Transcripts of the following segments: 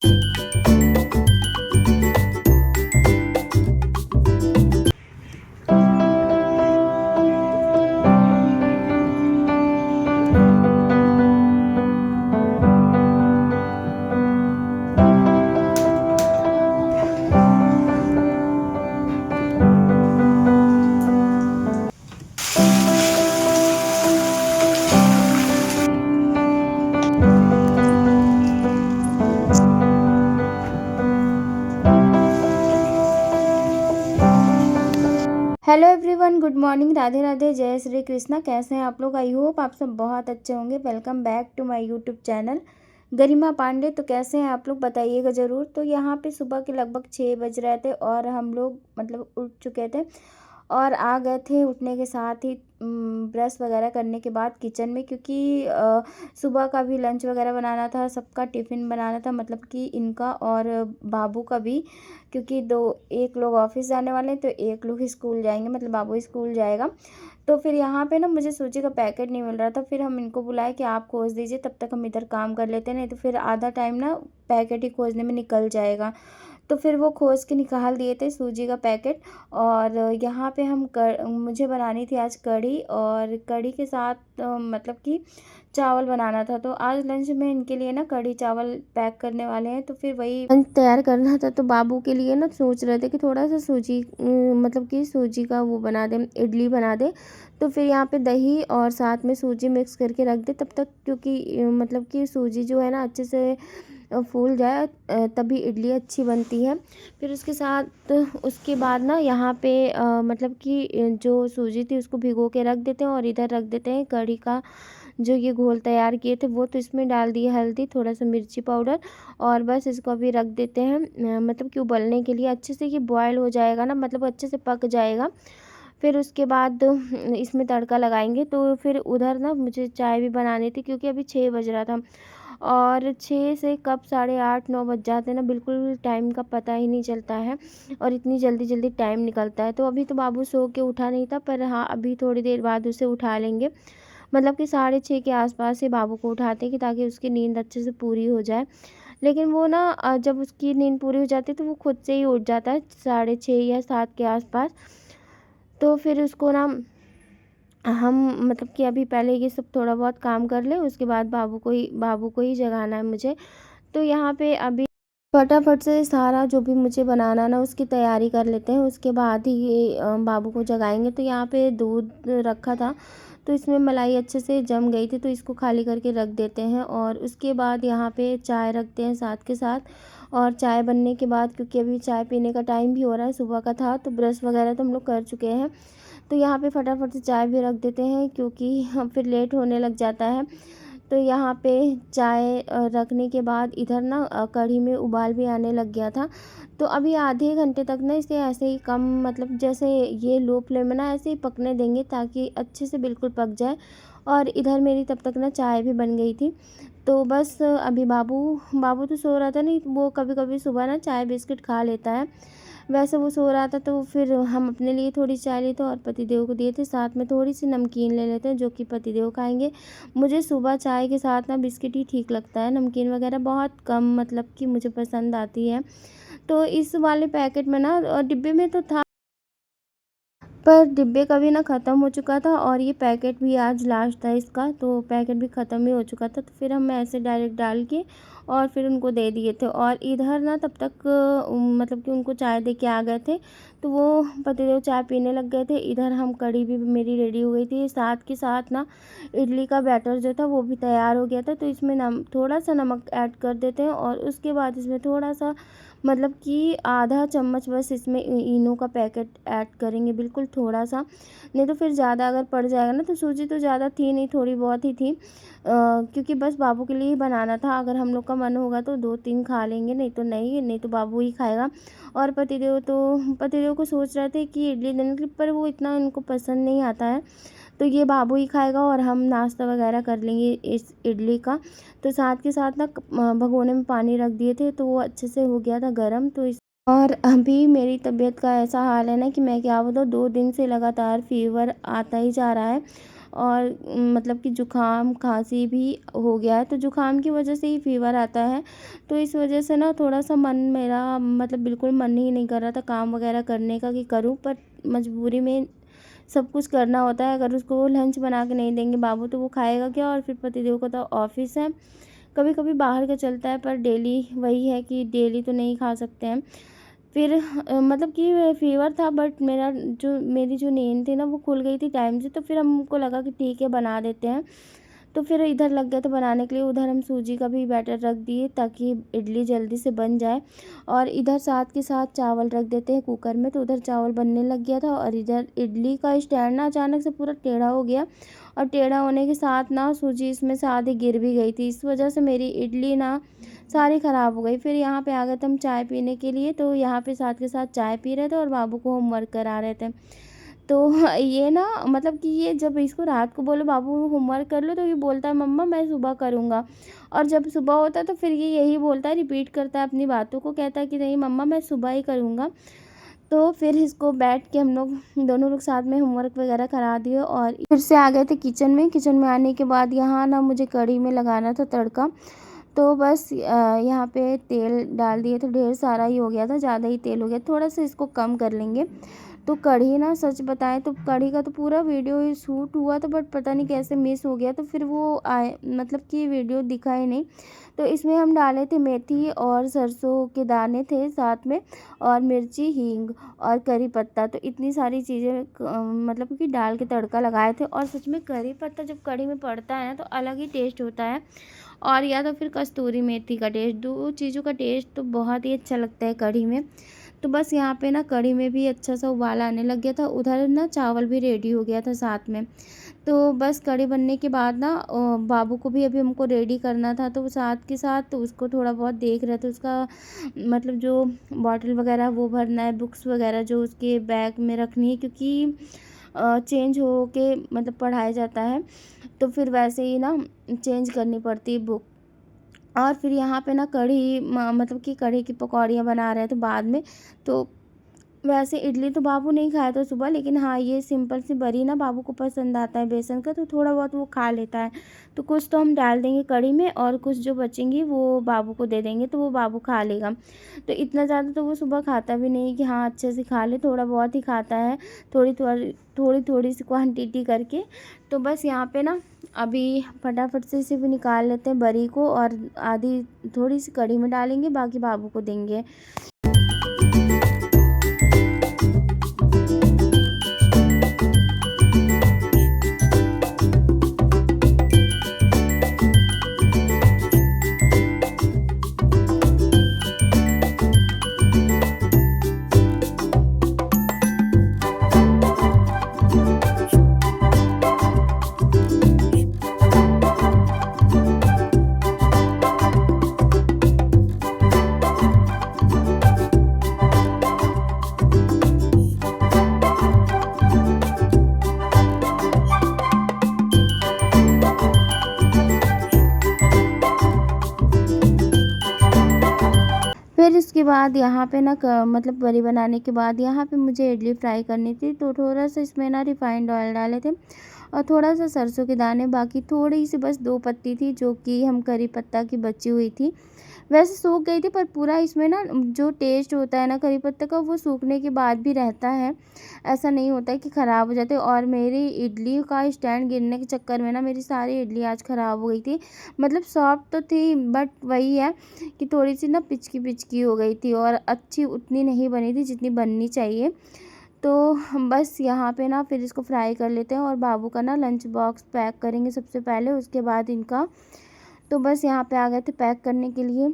Hello everyone, good morning, Radhe Radhe, जय श्री कृष्णा। कैसे हैं आप लोग? आई होप आप सब बहुत अच्छे होंगे। Welcome back to my YouTube channel Garima Pandey. तो कैसे हैं आप लोग, बताइएगा ज़रूर। तो यहाँ पे सुबह के लगभग 6 बज रहे थे और हम लोग मतलब उठ चुके थे और आ गए थे उठने के साथ ही ब्रश वगैरह करने के बाद किचन में, क्योंकि सुबह का भी लंच वगैरह बनाना था, सबका टिफ़िन बनाना था, मतलब कि इनका और बाबू का भी, क्योंकि दो एक लोग ऑफिस जाने वाले हैं तो एक लोग स्कूल जाएंगे, मतलब बाबू स्कूल जाएगा। तो फिर यहाँ पे ना मुझे सूजी का पैकेट नहीं मिल रहा था, फिर हम इनको बुलाए कि आप खोज दीजिए, तब तक हम इधर काम कर लेते हैं, नहीं तो फिर आधा टाइम ना पैकेट ही खोजने में निकल जाएगा। तो फिर वो खोज के निकाल दिए थे सूजी का पैकेट। और यहाँ पे मुझे बनानी थी आज कढ़ी, और कढ़ी के साथ मतलब कि चावल बनाना था। तो आज लंच में इनके लिए ना कढ़ी चावल पैक करने वाले हैं, तो फिर वही लंच तैयार करना था। तो बाबू के लिए ना सोच रहे थे कि थोड़ा सा सूजी मतलब कि सूजी का वो बना दें, इडली बना दे। तो फिर यहाँ पे दही और साथ में सूजी मिक्स करके रख दे तब तक, क्योंकि मतलब कि सूजी जो है ना अच्छे से फूल जाए, तभी इडली अच्छी बनती है। फिर उसके साथ उसके बाद ना यहाँ पे मतलब कि जो सूजी थी उसको भिगो के रख देते हैं और इधर रख देते हैं कढ़ी का जो ये घोल तैयार किए थे वो। तो इसमें डाल दिए हल्दी, थोड़ा सा मिर्ची पाउडर, और बस इसको अभी रख देते हैं मतलब कि उबलने के लिए। अच्छे से ये बॉयल हो जाएगा ना, मतलब अच्छे से पक जाएगा। फिर उसके बाद इसमें तड़का लगाएंगे। तो फिर उधर ना मुझे चाय भी बनानी थी, क्योंकि अभी 6 बज रहा था और 6 से कब 8:30-9 बज जाते हैं ना, बिल्कुल टाइम का पता ही नहीं चलता है और इतनी जल्दी जल्दी टाइम निकलता है। तो अभी तो बाबू सो के उठा नहीं था, पर हाँ अभी थोड़ी देर बाद उसे उठा लेंगे, मतलब कि 6:30 के आसपास ही बाबू को उठाते हैं कि ताकि उसकी नींद अच्छे से पूरी हो जाए। लेकिन वो ना जब उसकी नींद पूरी हो जाती है तो वो खुद से ही उठ जाता है 6:30 या 7 के आसपास। तो फिर उसको ना हम मतलब कि अभी पहले ये सब थोड़ा बहुत काम कर लें, उसके बाद बाबू को ही जगाना है मुझे। तो यहाँ पे अभी फटाफट से सारा जो भी मुझे बनाना ना उसकी तैयारी कर लेते हैं, उसके बाद ही ये बाबू को जगाएंगे। तो यहाँ पे दूध रखा था तो इसमें मलाई अच्छे से जम गई थी, तो इसको खाली करके रख देते हैं। और उसके बाद यहाँ पे चाय रखते हैं साथ के साथ। और चाय बनने के बाद, क्योंकि अभी चाय पीने का टाइम भी हो रहा है, सुबह का था, तो ब्रश वगैरह तो हम लोग कर चुके हैं। तो यहाँ पे फटाफट से चाय भी रख देते हैं, क्योंकि हम फिर लेट होने लग जाता है। तो यहाँ पे चाय रखने के बाद इधर ना कढ़ी में उबाल भी आने लग गया था। तो अभी आधे घंटे तक ना इसे ऐसे ही कम, मतलब जैसे ये लो फ्लेम में ना ऐसे ही पकने देंगे ताकि अच्छे से बिल्कुल पक जाए। और इधर मेरी तब तक ना चाय भी बन गई थी। तो बस अभी बाबू बाबू तो सो रहा था, नहीं वो कभी कभी सुबह ना चाय बिस्किट खा लेता है। वैसे वो सो रहा था तो फिर हम अपने लिए थोड़ी चाय लिए थे और पतिदेव को दिए थे, साथ में थोड़ी सी नमकीन ले लेते हैं जो कि पतिदेव खाएंगे। मुझे सुबह चाय के साथ ना बिस्किट ही ठीक लगता है, नमकीन वगैरह बहुत कम मतलब कि मुझे पसंद आती है। तो इस वाले पैकेट में ना डिब्बे में तो था, पर डिब्बे का भी ना ख़त्म हो चुका था और ये पैकेट भी आज लास्ट था इसका, तो पैकेट भी ख़त्म ही हो चुका था। तो फिर हम ऐसे डायरेक्ट डाल के और फिर उनको दे दिए थे। और इधर ना तब तक मतलब कि उनको चाय दे के आ गए थे, तो वो पतिदेव चाय पीने लग गए थे। इधर हम कढ़ी भी मेरी रेडी हो गई थी, साथ के साथ ना इडली का बैटर जो था वो भी तैयार हो गया था। तो इसमें थोड़ा सा नमक ऐड कर देते हैं और उसके बाद इसमें थोड़ा सा मतलब कि आधा चम्मच बस इसमें इनो का पैकेट ऐड करेंगे, बिल्कुल थोड़ा सा, नहीं तो फिर ज़्यादा अगर पड़ जाएगा ना। तो सूजी तो ज़्यादा थी नहीं, थोड़ी बहुत ही थी, क्योंकि बस बाबू के लिए ही बनाना था। अगर हम लोग का मन होगा तो 2-3 खा लेंगे, नहीं तो बाबू ही खाएगा। और पतिदेव को सोच रहे थे कि इडली देने के लिए, पर वो इतना उनको पसंद नहीं आता है, तो ये बाबू ही खाएगा और हम नाश्ता वगैरह कर लेंगे इस इडली का। तो साथ के साथ ना भगोने में पानी रख दिए थे तो वो अच्छे से हो गया था गर्म। तो इस और अभी मेरी तबीयत का ऐसा हाल है ना कि मैं क्या बताऊँ, 2 दिन से लगातार फीवर आता ही जा रहा है और मतलब कि ज़ुकाम खांसी भी हो गया है। तो ज़ुकाम की वजह से ही फ़ीवर आता है। तो इस वजह से ना थोड़ा-सा मन मेरा मतलब बिल्कुल मन ही नहीं कर रहा था काम वगैरह करने का कि करूँ, पर मजबूरी में सब कुछ करना होता है। अगर उसको लंच बना के नहीं देंगे बाबू तो वो खाएगा क्या, और फिर पतिदेव का तो ऑफ़िस है। कभी-कभी बाहर का चलता है, पर डेली वही है कि डेली तो नहीं खा सकते हैं। फिर मतलब कि फ़ीवर था, बट मेरी जो नींद थी ना वो खुल गई थी टाइम से, तो फिर हमको लगा कि ठीक है बना देते हैं। तो फिर इधर लग गए थे बनाने के लिए। उधर हम सूजी का भी बैटर रख दिए ताकि इडली जल्दी से बन जाए, और इधर साथ के साथ चावल रख देते हैं कुकर में। तो उधर चावल बनने लग गया था, और इधर इडली का स्टैंड ना अचानक से पूरा टेढ़ा हो गया, और टेढ़ा होने के साथ ना सूजी इसमें से आधी गिर भी गई थी। इस वजह से मेरी इडली ना सारी ख़राब हो गई। फिर यहाँ पे आ गए थे हम चाय पीने के लिए, तो यहाँ पे साथ के साथ चाय पी रहे थे और बाबू को होमवर्क करा रहे थे। तो ये ना मतलब कि ये जब इसको रात को बोलो बाबू होमवर्क कर लो, तो ये बोलता है मम्मा मैं सुबह करूँगा, और जब सुबह होता है तो फिर ये यही बोलता है, रिपीट करता है अपनी बातों को, कहता है कि नहीं मम्मा मैं सुबह ही करूँगा। तो फिर इसको बैठ के हम लोग दोनों लोग साथ में होमवर्क वगैरह करा दिए, और फिर से आ गए थे किचन में। किचन में आने के बाद यहाँ ना मुझे कढ़ी में लगाना था तड़का। तो बस यहाँ पे तेल डाल दिए थे, ढेर सारा ही हो गया था, ज़्यादा ही तेल हो गया, थोड़ा सा इसको कम कर लेंगे। तो कढ़ी ना सच बताएं तो कढ़ी का तो पूरा वीडियो शूट हुआ था, बट पता नहीं कैसे मिस हो गया, तो फिर वो आए मतलब कि वीडियो दिखा ही नहीं। तो इसमें हम डाले थे मेथी और सरसों के दाने थे साथ में, और मिर्ची, हींग और करी पत्ता। तो इतनी सारी चीज़ें मतलब कि डाल के तड़का लगाए थे। और सच में करी पत्ता जब कढ़ी में पड़ता है ना तो अलग ही टेस्ट होता है, और या तो फिर कस्तूरी मेथी का टेस्ट, दो चीज़ों का टेस्ट तो बहुत ही अच्छा लगता है कढ़ी में। तो बस यहाँ पे ना कढ़ी में भी अच्छा सा उबाल आने लग गया था, उधर ना चावल भी रेडी हो गया था साथ में। तो बस कढ़ी बनने के बाद ना बाबू को भी अभी हमको रेडी करना था, तो साथ के साथ तो उसको थोड़ा बहुत देख रहे थे, उसका मतलब जो बॉटल वगैरह वो भरना है, बुक्स वगैरह जो उसके बैग में रखनी है, क्योंकि चेंज हो के मतलब पढ़ाया जाता है, तो फिर वैसे ही ना चेंज करनी पड़ती है बुक। और फिर यहाँ पे ना मतलब कि कढ़ी की पकौड़ियाँ बना रहे थे बाद में। तो वैसे इडली तो बाबू नहीं खाया था सुबह, लेकिन हाँ ये सिंपल सी बरी ना बाबू को पसंद आता है बेसन का, तो थोड़ा बहुत वो खा लेता है। तो कुछ तो हम डाल देंगे कढ़ी में, और कुछ जो बचेंगी वो बाबू को दे देंगे, तो वो बाबू खा लेगा। तो इतना ज़्यादा तो वो सुबह खाता भी नहीं कि हाँ अच्छे से खा ले, थोड़ा बहुत ही खाता है, थोड़ी थोड़ी थोड़ी थोड़ी सी क्वान्टिटी करके। तो बस यहाँ पे ना अभी फटाफट से इसे भी निकाल लेते हैं बरी को, और आधी थोड़ी सी कढ़ी में डालेंगे, बाकी बाबू को देंगे। फिर इसके बाद यहाँ पे ना मतलब बड़ी बनाने के बाद यहाँ पे मुझे इडली फ्राई करनी थी, तो थोड़ा सा इसमें ना रिफाइंड ऑयल डाले थे, और थोड़ा सा सरसों के दाने, बाकी थोड़ी सी बस 2 पत्ती थी जो कि हम करी पत्ता की बची हुई थी। वैसे सूख गई थी, पर पूरा इसमें ना जो टेस्ट होता है ना करी पत्ते का वो सूखने के बाद भी रहता है, ऐसा नहीं होता है कि ख़राब हो जाते। और मेरी इडली का स्टैंड गिरने के चक्कर में ना मेरी सारी इडली आज ख़राब हो गई थी। मतलब सॉफ्ट तो थी, बट वही है कि थोड़ी सी ना पिचकी पिचकी हो गई थी, और अच्छी उतनी नहीं बनी थी जितनी बननी चाहिए। तो बस यहाँ पे ना फिर इसको फ्राई कर लेते हैं, और बाबू का ना लंच बॉक्स पैक करेंगे सबसे पहले, उसके बाद इनका। तो बस यहाँ पे आ गए थे पैक करने के लिए।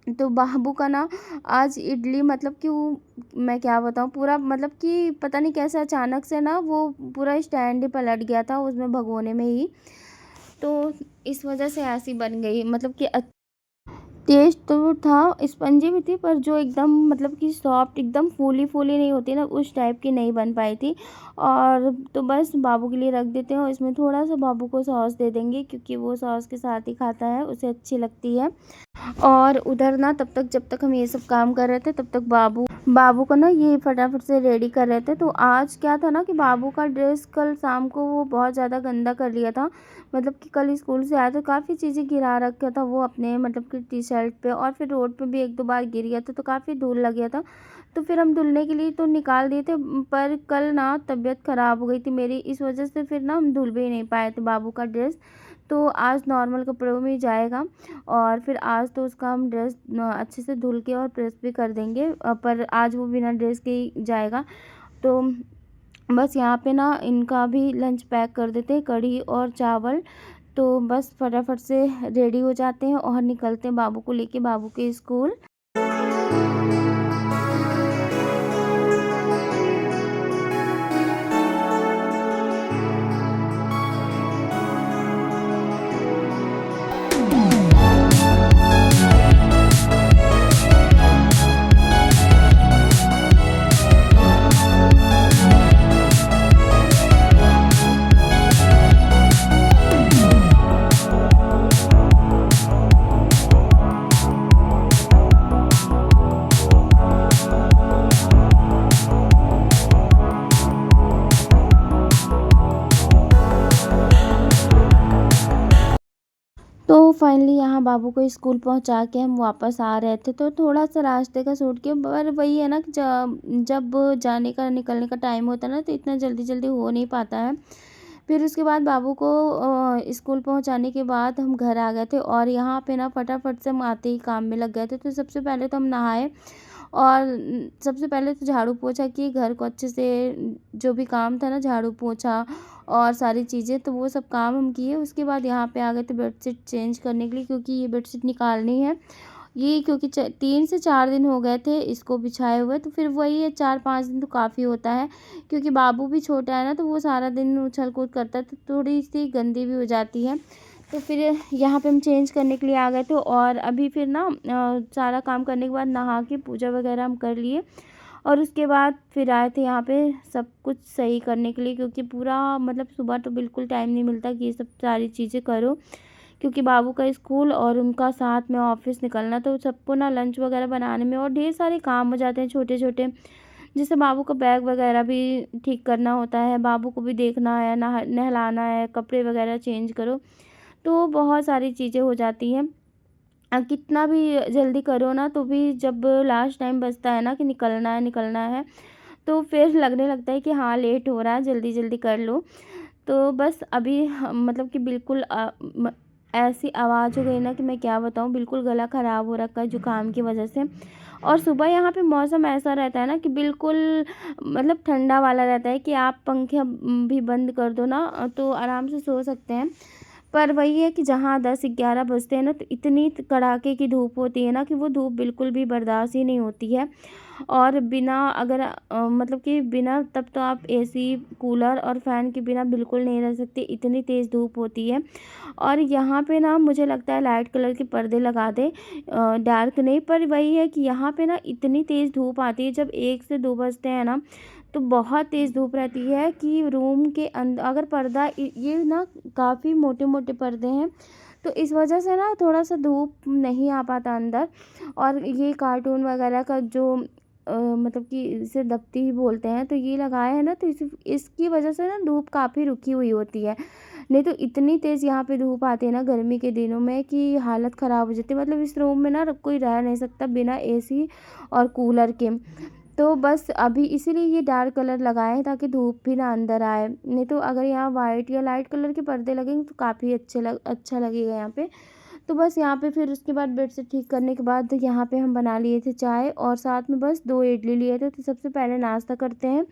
तो बाबू का ना आज इडली मतलब कि वो मैं क्या बताऊँ, पूरा मतलब कि पता नहीं कैसे अचानक से ना वो पूरा स्टैंड ही पलट गया था उसमें भगोने में ही। तो इस वजह से ऐसी बन गई, मतलब कि टेस्ट तो था, स्पंजी भी थी, पर जो एकदम मतलब कि सॉफ्ट एकदम फूली फूली नहीं होती ना उस टाइप की नहीं बन पाई थी। और तो बस बाबू के लिए रख देते हैं, और इसमें थोड़ा सा बाबू को सॉस दे देंगे, क्योंकि वो सॉस के साथ ही खाता है, उसे अच्छी लगती है। और उधर ना तब तक जब तक हम ये सब काम कर रहे थे तब तक बाबू को ना ये फटाफट से रेडी कर रहे थे। तो आज क्या था ना कि बाबू का ड्रेस कल शाम को वो बहुत ज़्यादा गंदा कर लिया था। मतलब कि कल स्कूल से आया तो काफ़ी चीज़ें गिरा रखा था वो अपने मतलब कि टी शर्ट पे, और फिर रोड पे भी एक दो बार गिर गया था, तो काफ़ी धूल लग गया था। तो फिर हम धुलने के लिए तो निकाल दिए थे, पर कल ना तबीयत ख़राब हो गई थी मेरी, इस वजह से फिर ना हम धुल भी नहीं पाए थे बाबू का ड्रेस। तो आज नॉर्मल कपड़ों में ही जाएगा, और फिर आज तो उसका हम ड्रेस अच्छे से धुल के और प्रेस भी कर देंगे, पर आज वो बिना ड्रेस के ही जाएगा। तो बस यहाँ पे ना इनका भी लंच पैक कर देते हैं, कढ़ी और चावल। तो बस फटाफट से रेडी हो जाते हैं और निकलते हैं बाबू को लेके बाबू के स्कूल। तो फाइनली यहाँ बाबू को स्कूल पहुँचा के हम वापस आ रहे थे, तो थोड़ा-सा रास्ते का छूट गया, पर वही है ना कि जब जाने का निकलने का टाइम होता है ना, तो इतना जल्दी-जल्दी हो नहीं पाता है। फिर उसके बाद बाबू को स्कूल पहुँचाने के बाद हम घर आ गए थे, और यहाँ पे ना फटाफट से हम आते ही काम में लग गए थे। तो सबसे पहले तो हम नहाए, और सबसे पहले तो झाड़ू पोछा किए, घर को अच्छे से जो भी काम था ना, झाड़ू पोछा और सारी चीज़ें, तो वो सब काम हम किए। उसके बाद यहाँ पे आ गए थे बेडशीट चेंज करने के लिए, क्योंकि ये बेडशीट निकालनी है। ये क्योंकि 3 से 4 दिन हो गए थे इसको बिछाए हुए, तो फिर वही है 4-5 दिन तो काफ़ी होता है, क्योंकि बाबू भी छोटा है ना, तो वो सारा दिन उछल-कूद करता है, तो थोड़ी-सी गंदी भी हो जाती है। तो फिर यहाँ पे हम चेंज करने के लिए आ गए थे, और अभी फिर ना सारा काम करने के बाद नहा के पूजा वगैरह हम कर लिए, और उसके बाद फिर आए थे यहाँ पे सब कुछ सही करने के लिए, क्योंकि पूरा मतलब सुबह तो बिल्कुल टाइम नहीं मिलता कि ये सब सारी चीज़ें करो, क्योंकि बाबू का स्कूल और उनका साथ में ऑफिस निकलना, तो सबको ना लंच वगैरह बनाने में और ढेर सारे काम हो जाते हैं छोटे छोटे। जैसे बाबू का बैग वगैरह भी ठीक करना होता है, बाबू को भी देखना है, नहलाना है, कपड़े वगैरह चेंज करो, तो बहुत सारी चीज़ें हो जाती हैं। कितना भी जल्दी करो ना, तो भी जब लास्ट टाइम बचता है ना कि निकलना है, तो फिर लगने लगता है कि हाँ लेट हो रहा है, जल्दी जल्दी कर लो। तो बस अभी मतलब कि बिल्कुल ऐसी आवाज़ हो गई ना कि मैं क्या बताऊँ, बिल्कुल गला ख़राब हो रखा है जुकाम की वजह से। और सुबह यहाँ पे मौसम ऐसा रहता है ना कि बिल्कुल मतलब ठंडा वाला रहता है कि आप पंखे भी बंद कर दो ना, तो आराम से सो सकते हैं। पर वही है कि जहाँ 10-11 बजते हैं ना, तो इतनी कड़ाके की धूप होती है ना कि वो धूप बिल्कुल भी बर्दाश्त ही नहीं होती है। और बिना अगर मतलब कि बिना, तब तो आप एसी, कूलर और फ़ैन के बिना बिल्कुल नहीं रह सकते, इतनी तेज़ धूप होती है। और यहाँ पे ना मुझे लगता है लाइट कलर के पर्दे लगा दें, डार्क नहीं, पर वही है कि यहाँ पे ना इतनी तेज़ धूप आती है जब 1 से 2 बजते हैं ना, तो बहुत तेज़ धूप रहती है कि रूम के अगर पर्दा ये ना काफ़ी मोटे-मोटे पर्दे हैं, तो इस वजह से ना थोड़ा-सा धूप नहीं आ पाता अंदर। और ये कार्टून वगैरह का जो मतलब कि इसे दफ्ती ही बोलते हैं, तो ये लगाए हैं ना, तो इसकी वजह से ना धूप काफ़ी रुकी हुई होती है। नहीं तो इतनी तेज़ यहाँ पे धूप आती है ना गर्मी के दिनों में कि हालत ख़राब हो जाती है। मतलब इस रूम में ना कोई रह नहीं सकता बिना एसी और कूलर के। तो बस अभी इसीलिए ये डार्क कलर लगाए हैं, ताकि धूप भी ना अंदर आए। नहीं तो अगर यहाँ वाइट या लाइट कलर के पर्दे लगेंगे तो काफ़ी अच्छा लगेगा यहाँ पे। तो बस यहाँ पे फिर उसके बाद बेड से ठीक करने के बाद यहाँ पे हम बना लिए थे चाय, और साथ में बस 2 इडली लिए थे। तो सबसे पहले नाश्ता करते हैं,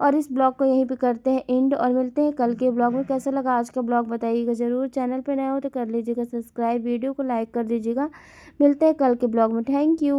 और इस ब्लॉग को यहीं पे करते हैं एंड, और मिलते हैं कल के ब्लॉग में। कैसा लगा आज का ब्लॉग बताइएगा ज़रूर। चैनल पे नए हो तो कर लीजिएगा सब्सक्राइब, वीडियो को लाइक कर दीजिएगा। मिलते हैं कल के ब्लॉग में। Thank you.